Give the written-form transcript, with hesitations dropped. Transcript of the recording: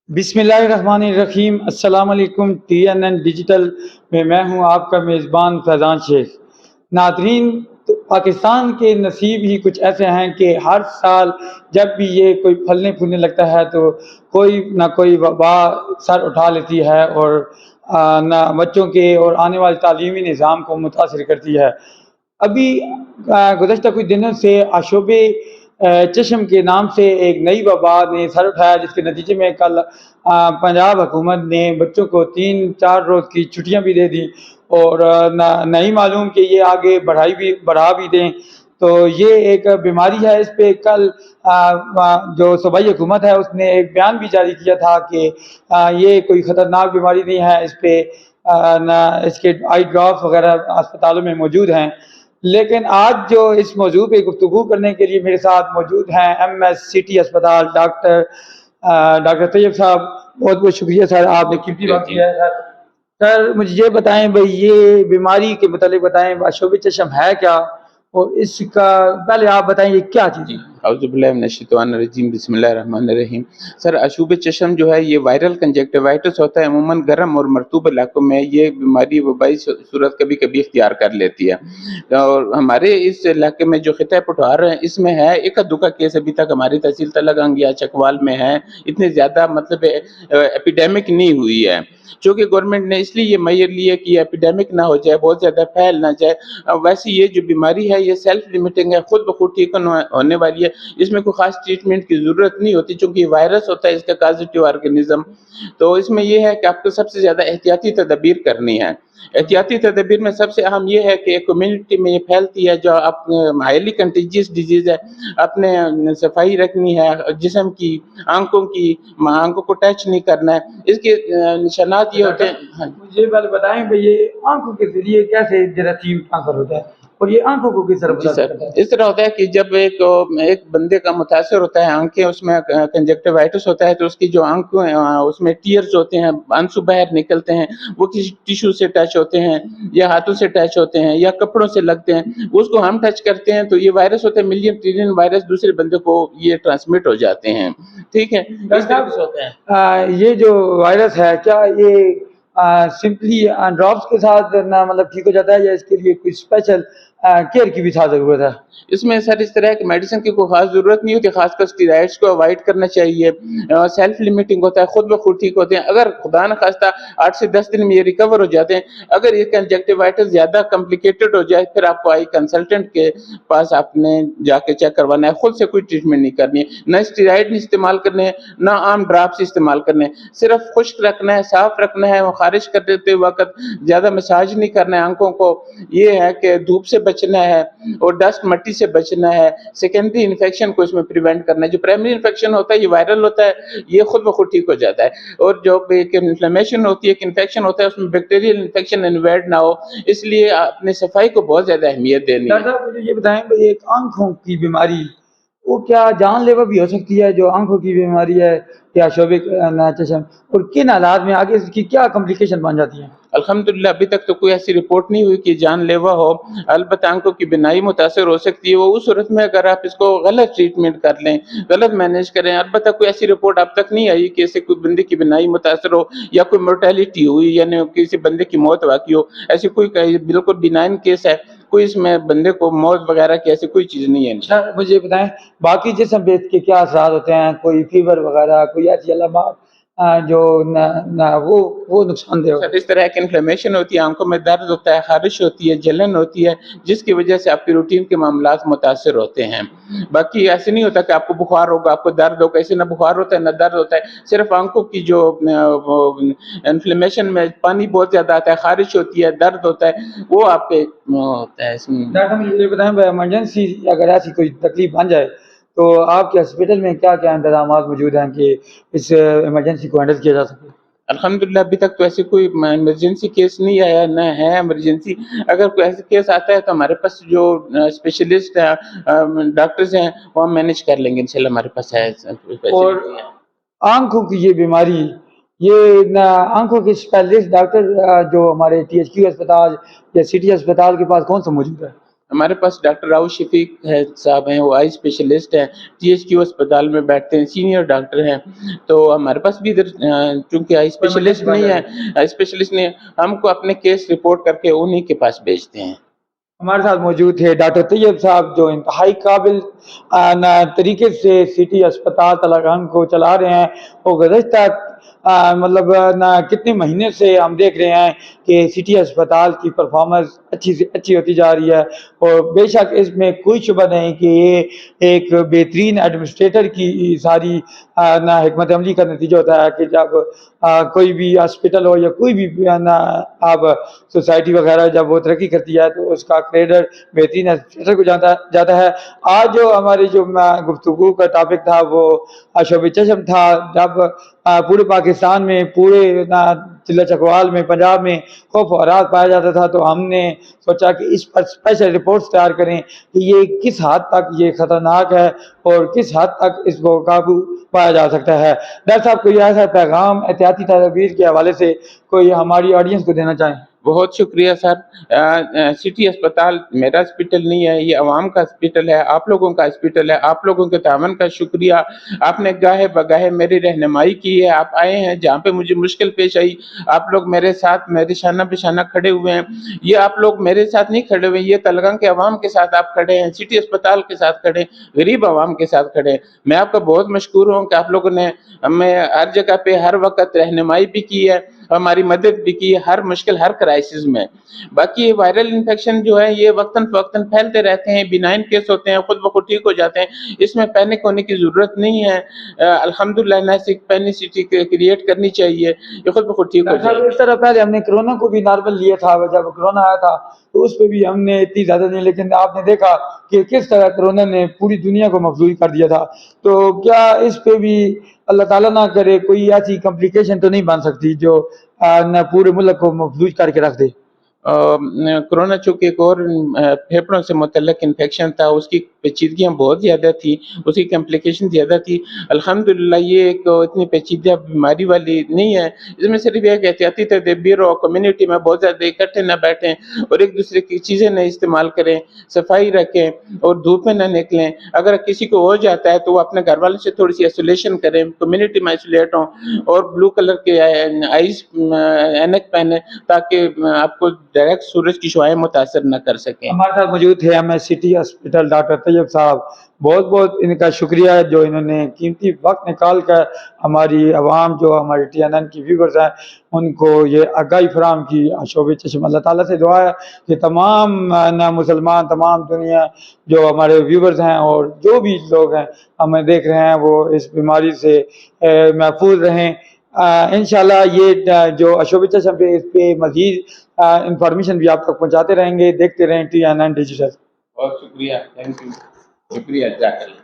بسم اللہ الرحمن الرحیم۔ السلام علیکم۔ ٹی این این ڈیجیٹل میں ہوں آپ کا میزبان فیضان شیخ۔ ناظرین، پاکستان کے نصیب ہی کچھ ایسے ہیں کہ ہر سال جب بھی یہ کوئی پھلنے پھولنے لگتا ہے تو کوئی نہ کوئی وبا سر اٹھا لیتی ہے اور نہ بچوں کے اور آنے والے تعلیمی نظام کو متاثر کرتی ہے۔ ابھی گزشتہ کچھ دنوں سے آشوب چشم کے نام سے ایک نئی وبا نے سر اٹھایا، جس کے نتیجے میں کل پنجاب حکومت نے بچوں کو 3-4 روز کی چھٹیاں بھی دے دیں اور نہیں معلوم کہ یہ آگے بڑھا بھی دیں۔ تو یہ ایک بیماری ہے۔ اس پہ کل جو صوبائی حکومت ہے اس نے ایک بیان بھی جاری کیا تھا کہ یہ کوئی خطرناک بیماری نہیں ہے، اس پہ اس کے آئی ڈراپس وغیرہ اسپتالوں میں موجود ہیں۔ لیکن آج جو اس موضوع پہ گفتگو کرنے کے لیے میرے ساتھ موجود ہیں ایم ایس سٹی اسپتال ڈاکٹر طیب صاحب، بہت بہت شکریہ سر، آپ نے قیمتی وقت دیا ہے۔ سر مجھے یہ بتائیں بھائی، یہ بیماری کے متعلق بتائیں، آشوب چشم ہے کیا، اور اس کا پہلے آپ بتائیں یہ کیا چیز ہے؟ اعوذ باللہ من الشیطان الرجیم، بسم اللہ الرحمن الرحیم۔ سر آشوب چشم جو ہے یہ وائرل کنجکٹیوائٹس ہوتا ہے، عموماً گرم اور مرطوب علاقوں میں یہ بیماری وبائی صورت کبھی کبھی اختیار کر لیتی ہے، اور ہمارے اس علاقے میں جو خطہ پٹوار ہے اس میں ہے ایک دو کا کیس ابھی تک ہماری تحصیل تلگنگ یا چکوال میں ہے، اتنے زیادہ مطلب ایپیڈیمک نہیں ہوئی ہے، چونکہ گورنمنٹ نے اس لیے یہ میئر لیا کہ ایپیڈیمک نہ ہو جائے، بہت زیادہ پھیل نہ جائے۔ ویسے یہ جو بیماری ہے یہ سیلف لیمیٹنگ ہے، خود بخود ٹھیک ہونے والی ہے، اس میں کوئی خاص ٹریٹمنٹ کی ضرورت نہیں ہوتی، چونکہ یہ وائرس ہوتا ہے، اس کا کازیٹیو آرگنزم۔ تو اس میں یہ ہے کہ آپ کو سب سے زیادہ احتیاطی تدابیر کرنی ہے۔ احتیاطی تدابیر میں سب سے اہم یہ ہے کہ کمیونٹی میں یہ پھیلتی ہے جو ہائیلی کنٹیجیس ڈیزیز ہے، اپنے صفائی رکھنی ہے، جسم کی آنکھوں کو ٹچ نہیں کرنا ہے۔ اس کے نشانات یہ ہوتے ہیں۔ مجھے پہلے بتائیں بھائی، یہ آنکھوں کے ذریعے کیسے جراثیم ٹرانسفر ہوتا ہے اور یہ آنکھوں کو کس طرح جی سر، کرتا ہے؟ اس طرح ہوتا ہے کہ جب ایک بندے کا متاثر ہوتا ہے، آنکھیں اس میں کنجکٹیوائٹس ہوتا ہے، تو اس کی جو آنکھوں اس میں ٹیئرز ہوتے ہیں، آنسو باہر نکلتے ہیں، وہ کسی ٹیشو سے ٹچ ہوتے ہیں یا ہاتھوں سے ٹچ ہوتے ہیں یا کپڑوں سے لگتے ہیں، اس کو ہم ٹچ کرتے ہیں تو یہ وائرس ہوتے ہیں، ملین ٹریلین وائرس دوسرے بندے کو یہ ٹرانسمٹ ہو جاتے ہیں۔ ٹھیک ہے، اس طرح سے ہوتا ہے۔ یہ جو وائرس ہے کیا یہ سمپلی ڈراپس کے ساتھ نہ مطلب ٹھیک ہو جاتا ہے، یا اس کے لیے کوئی اسپیشل کیئر کی بھی ضرورت ہے؟ اس میں سر اس طرح کی میڈیسن کی کوئی خاص ضرورت نہیں ہوتی، خاص کر اسٹیرائڈس کو اوائڈ کرنا چاہیے، سیلف لیمیٹنگ ہوتا ہے، خود بخود ٹھیک ہوتے ہیں۔ اگر خدا نخواستہ 8 سے 10 دن میں یہ ریکور ہو جاتے ہیں۔ اگر یہ کنجکٹیوائٹس زیادہ کمپلیکیٹڈ ہو جائے پھر آپ کو آئی کنسلٹنٹ کے پاس آپ نے جا کے چیک کروانا ہے، خود سے کوئی ٹریٹمنٹ نہیں کرنی ہے، نہ اسٹیرائڈ نہیں استعمال کرنے ہیں، نہ عام ڈراپس استعمال کرنے ہیں، صرف خشک رکھنا ہے، صاف رکھنا ہے، خارج کر دیتے وقت زیادہ مساج نہیں کرنا ہے آنکھوں کو، یہ ہے کہ دھوپ سے بچنا ہے اور ڈسٹ مٹی سے بچنا ہے، سیکنڈری انفیکشن کو اس میں پریونٹ کرنا ہے۔ جو پرائمری انفیکشن ہوتا ہے یہ وائرل ہوتا ہے، یہ خود بخود ٹھیک ہو جاتا ہے، اور جو ایک انفلیمیشن ہوتی ہے، ایک انفیکشن ہوتا ہے، اس میں بیکٹیریل انفیکشن انویڈ نہ ہو، اس لیے اپنے صفائی کو بہت زیادہ اہمیت دینی ہے۔ ڈاکٹر صاحب مجھے یہ بتائیں کہ ایک آنکھوں کی بیماری وہ کیا جان لیوا بھی ہو سکتی ہے، جو آنکھوں کی بیماری ہے یا شعبے چشم، اور کن حالات میں آگے اس کی کیا کمپلیکیشن بن جاتی ہیں؟ الحمدللہ ابھی تک تو کوئی ایسی رپورٹ نہیں ہوئی کہ جان لیوا ہو، البتہ آنکھوں کی بینائی متاثر ہو سکتی ہے، وہ اس صورت میں اگر آپ اس کو غلط ٹریٹمنٹ کر لیں، غلط مینیج کریں۔ البتہ کوئی ایسی رپورٹ اب تک نہیں آئی کہ اسے کوئی بندے کی بینائی متاثر ہو یا کوئی مورٹیلٹی ہوئی، یعنی کسی بندے کی موت واقع ہو، ایسی کوئی بالکل بینائن کیس ہے، کوئی اس میں بندے کو موت وغیرہ کی ایسی کوئی چیز نہیں ہے۔ سر مجھے بتائیں باقی جسم پہ کے کیا اثرات ہوتے ہیں، کوئی فیور وغیرہ، کوئی ایسی علامات جو وہ نقصان دہ ہو؟ اس طرح کی انفلیمیشن ہوتی ہے، آنکھوں میں درد ہوتا ہے، خارش ہوتی ہے، جلن ہوتی ہے، جس کی وجہ سے آپ کی روٹین کے معاملات متاثر ہوتے ہیں۔ باقی ایسے نہیں ہوتا کہ آپ کو بخار ہوگا، آپ کو درد ہوگا، اسے نہ بخار ہوتا ہے نہ درد ہوتا ہے، صرف آنکھوں کی جو انفلیمیشن میں پانی بہت زیادہ آتا ہے، خارش ہوتی ہے، درد ہوتا ہے، وہ آپ کے ہوتا ہے۔ ڈاکٹر مجھے بتائیں ایمرجنسی اگر ایسی کوئی تکلیف بن جائے تو آپ کے ہاسپٹل میں کیا کیا انتظامات موجود ہیں کہ اس ایمرجنسی کو ہینڈل کیا جا سکے؟ الحمدللہ ابھی تک تو ایسے کوئی ایمرجنسی کیس نہیں آیا، نہ ہے ایمرجنسی۔ اگر کوئی ایسا کیس آتا ہے تو ہمارے پاس جو اسپیشلسٹ ہیں، ڈاکٹرز ہیں، وہ ہم مینیج کر لیں گے انشاءاللہ، ہمارے پاس ہے۔ اور آنکھوں کی یہ بیماری، یہ آنکھوں کے اسپیشلسٹ ڈاکٹر جو ہمارے ٹی ایچ کیو اسپتال یا سٹی اسپتال کے پاس کون سا موجود ہے؟ ہمارے پاس ڈاکٹر راؤ شفیق ہے صاحب ہیں, وہ آئی اسپیشلسٹ ہیں, THQ اسپتال میں بیٹھتے ہیں, سینئر ڈاکٹر ہیں. تو ہمارے پاس بھی ادھر چونکہ آئی اسپیشلسٹ نہیں ہے, ہم کو اپنے کیس رپورٹ کر کے انہی کے پاس بھیجتے ہیں. ہمارے ساتھ موجود تھے ڈاکٹر طیب صاحب, جو انتہائی قابل طریقے سے سٹی اسپتال تلگنگ کو چلا رہے ہیں. وہ گزشتہ مطلب کتنے مہینے سے ہم دیکھ رہے ہیں کہ سٹی اسپتال کی پرفارمنس اچھی سے اچھی ہوتی جا رہی ہے, اور بے شک اس میں کوئی شبہ نہیں کہ یہ ایک بہترین ایڈمنسٹریٹر کی ساری حکمت عملی کا نتیجہ ہوتا ہے کہ جب کوئی بھی ہاسپٹل ہو یا کوئی بھی آپ سوسائٹی وغیرہ جب وہ ترقی کرتی ہے تو اس کا کریڈٹ بہترین ایڈمنسٹریٹر کو جاتا ہے. آج جو ہماری جو گفتگو کا ٹاپک تھا وہ شعبہ چشم تھا. جب پورے پاکستان میں, پورے ضلع چکوال میں, پنجاب میں خوف و رعب پایا جاتا تھا, تو ہم نے سوچا کہ اس پر اسپیشل رپورٹس تیار کریں کہ یہ کس حد تک یہ خطرناک ہے اور کس حد تک اس کو قابو پایا جا سکتا ہے. ڈاکٹر صاحب کوئی ایسا پیغام احتیاطی تدابیر کے حوالے سے کوئی ہماری آڈینس کو دینا چاہیں؟ بہت شکریہ سر. سٹی اسپتال میرا ہاسپٹل نہیں ہے, یہ عوام کا ہاسپٹل ہے, آپ لوگوں کا ہاسپٹل ہے. آپ لوگوں کے تعاون کا شکریہ. آپ نے گاہے بگاہے میری رہنمائی کی ہے. آپ آئے ہیں جہاں پہ مجھے مشکل پیش آئی, آپ لوگ میرے ساتھ میرے شانہ بہ شانہ کھڑے ہوئے ہیں. یہ آپ لوگ میرے ساتھ نہیں کھڑے ہوئے, یہ تلگنگ کے عوام کے ساتھ آپ کھڑے ہیں, سٹی اسپتال کے ساتھ کھڑے ہیں, غریب عوام کے ساتھ کھڑے ہیں. میں آپ کا بہت مشکور ہوں کہ آپ لوگوں نے ہمیں ہر جگہ پہ ہر وقت رہنمائی بھی کی ہے, ہماری مدد بھی کی ہے ہر مشکل ہر کرائسس میں. باقی یہ وائرل انفیکشن جو ہے یہ وقتاً فوقتاً پھیلتے رہتے ہیں, بینائن کیس ہوتے ہیں, خود بخود ٹھیک ہو جاتے ہیں, اس میں پینک ہونے کی ضرورت نہیں ہے. الحمدللہ نہ پینیسٹی کریٹ کرنی چاہیے, یہ خود بخود ٹھیک ہو جائے. اس طرح پہلے ہم نے کرونا کو بھی نارمل لیا تھا, جب کرونا آیا تھا تو اس پہ بھی ہم نے اتنی زیادہ نہیں, لیکن آپ نے دیکھا کہ کس طرح کرونا نے پوری دنیا کو مفلوج کر دیا تھا. تو کیا اس پہ بھی اللہ تعالیٰ نہ کرے کوئی ایسی کمپلیکیشن تو نہیں بن سکتی جو نہ پورے ملک کو مفلوج کر کے رکھ دے؟ کرونا چونکہ ایک اور پھیپڑوں سے متعلق انفیکشن تھا, اس کی پیچیدگیاں بہت زیادہ تھی, اس کی کمپلیکیشن زیادہ تھی. الحمدللہ یہ ایک اتنی پیچیدہ بیماری والی نہیں ہے. اس میں صرف ایک احتیاطی تدبیر اور کمیونٹی میں بہت زیادہ اکٹھے نہ بیٹھیں اور ایک دوسرے کی چیزیں نہ استعمال کریں, صفائی رکھیں اور دھوپ میں نہ نکلیں. اگر کسی کو ہو جاتا ہے تو وہ اپنے گھر والوں سے تھوڑی سی آئسولیشن کریں, کمیونٹی میں آئسولیٹ ہوں, اور بلو کلر کے آئیز اینک پہنیں تاکہ آپ کو ڈائریکٹ سورج کی شعاعیں متاثر نہ کر سکیں. ہمارے ساتھ موجود تھے ہمیں سٹی ہاسپٹل ڈاکٹر طیب صاحب, بہت بہت ان کا شکریہ ہے جو انہوں نے قیمتی وقت نکال کر ہماری عوام جو ہمارے TNN کی ویورز ہیں ان کو یہ آگاہی فراہم کی. شعبہ چشم اللہ تعالیٰ سے دعا ہے کہ تمام مسلمان, تمام دنیا جو ہمارے ویورز ہیں اور جو بھی لوگ ہیں ہمیں دیکھ رہے ہیں وہ اس بیماری سے محفوظ رہیں. انشاءاللہ یہ جو شعبہ چشم پہ اس پہ مزید انفارمیشن بھی آپ تک پہنچاتے رہیں گے. دیکھتے رہیں TNN ڈیجیٹل. بہت شکریہ, تھینک یو, شکریہ جزاک اللہ.